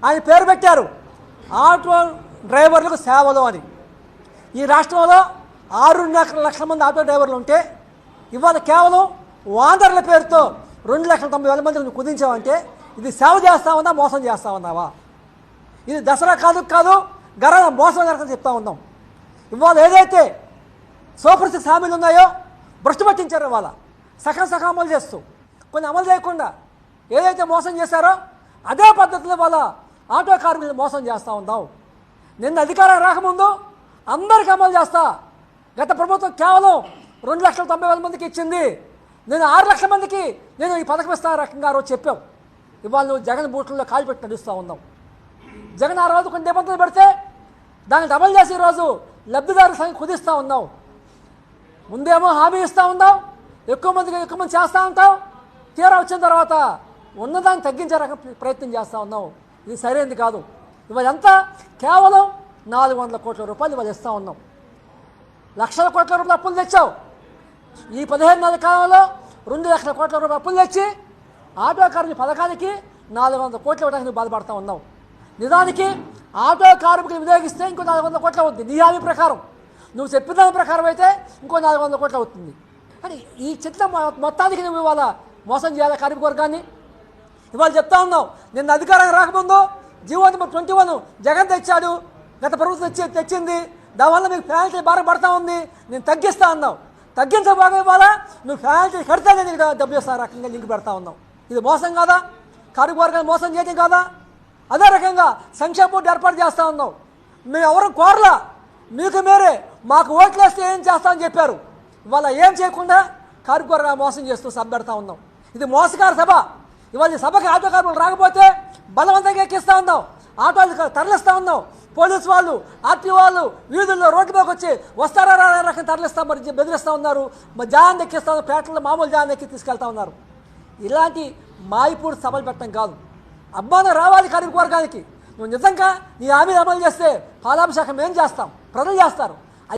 ఆయన పేరు పెట్టారు ఆటో డ్రైవర్లకు సేవలు అని. ఈ రాష్ట్రంలో 6 లక్షల మంది ఆటో డ్రైవర్లు ఉంటే ఇవాళ కేవలం వాందర్ల పేరుతో 2,90,000 మందిని కుదించావంటే ఇది సేవ చేస్తామన్నా మోసం చేస్తామన్నావా? ఇది దసరా కాదు గర మోసం జరగని చెప్తా ఉన్నాం. ఇవాళ ఏదైతే సూపర్ 6 హామీలు ఉన్నాయో భ్రష్టు పట్టించారో ఇవాళ సగం అమలు చేస్తూ కొన్ని అమలు చేయకుండా ఏదైతే మోసం చేశారో అదే పద్ధతిలో వాళ్ళ ఆటో కార్మికులు మోసం చేస్తూ ఉన్నాం. నిన్న అధికారం రాకముందు అందరికీ అమలు చేస్తా, గత ప్రభుత్వం కేవలం 2,90,000 మందికి ఇచ్చింది, నేను 6 లక్షల మందికి నేను ఈ పథకం ఇస్తా రకంగా రోజు చెప్పాం. ఇవాళ నువ్వు జగన్ బూట్లలో కాలు పెట్టి నడుస్తూ ఉన్నాం. జగన్ ఆ రోజు కొన్ని నిబంధనలు పెడితే దాన్ని అమలు చేసి ఈరోజు లబ్ధిదారుల సంఖ్య కుదిస్తూ ఉన్నావు. ముందేమో హామీ ఇస్తూ ఉన్నావు, ఎక్కువ మంది చేస్తూ ఉంటావు, తీరా వచ్చిన తర్వాత ఉన్నదాన్ని తగ్గించే రకం ప్రయత్నం చేస్తూ ఉన్నావు. ఇది సరైనది కాదు. ఇవాళ ఎంత కేవలం 400 కోట్ల రూపాయలు ఇవాళ ఇస్తూ ఉన్నాం. లక్షల కోట్ల రూపాయలు అప్పులు తెచ్చావు. ఈ 15 నెలల కాలంలో 2 లక్షల కోట్ల రూపాయలు అప్పులు తెచ్చి ఆటో కార్మిక పథకానికి 400 కోట్లు ఇవ్వడానికి నువ్వు బాధపడతా ఉన్నావు. నిజానికి ఆటో కార్మికులు వినియోగిస్తే ఇంకో 400 కోట్లు అవుతుంది. నీ హామీ ప్రకారం నువ్వు చెప్పిన దాని ప్రకారం అయితే ఇంకో 400 కోట్లు అవుతుంది. కానీ ఈ చిత్రం మొత్తానికి నువ్వు ఇవాళ మోసం చేయాలి కార్మిక వర్గాన్ని. ఇవాళ చెప్తా ఉన్నావు, నిన్న అధికారం రాకముందు జీవో నెంబర్ 21 జగన్ తెచ్చాడు, గత ప్రభుత్వం తెచ్చింది, దానివల్ల మీకు పెనాల్టీ భారం పడతా ఉంది, నేను తగ్గిస్తా అన్నావు. తగ్గించబోగా ఇవాళ నువ్వు పెనాల్టీ కడితేనే నీకు డబ్బులు ఇస్తా రకంగా లింక్ పెడతా ఉన్నావు. ఇది మోసం కాదా? కార్మిక వర్గాన్ని మోసం చేయడం కాదా? అదే రకంగా సంక్షేమ బోర్డు ఏర్పాటు చేస్తూ ఉన్నావు. మేము ఎవరు కోరలా, మీకు మీరే మాకు ఓట్లు వేస్తే ఏం చేస్తామని చెప్పారు. ఇవాళ ఏం చేయకుండా కార్మిక వర్గాన్ని మోసం చేస్తూ సభ పెడతా ఉన్నాం. ఇది మోసగార సభ. ఇవాళ ఈ సభకి ఆటో కార్మికులు రాకపోతే బలవంతంగా ఎక్కిస్తూ ఉన్నాం, ఆటోలు తరలిస్తూ ఉన్నాం. పోలీసు వాళ్ళు, ఆర్టీఓ వాళ్ళు వీధుల్లో రోడ్డు మీదకి వచ్చి వస్తారా రకం తరలిస్తాం, మరి బెదిరిస్తూ ఉన్నారు. మరి జాన్ ఎక్కిస్తా ఉన్నారు, పేటల్లో మామూలు జాన్ ఎక్కి తీసుకెళ్తా ఉన్నారు. ఇలాంటి మాయిపూడి సభలు పెట్టడం కాదు. అభిమానం రావాలి కార్మిక వర్గానికి. నువ్వు నిజంగా నీ హామీలు అమలు చేస్తే పాలాభిషేకం ఏం చేస్తాం, ప్రజలు చేస్తారు.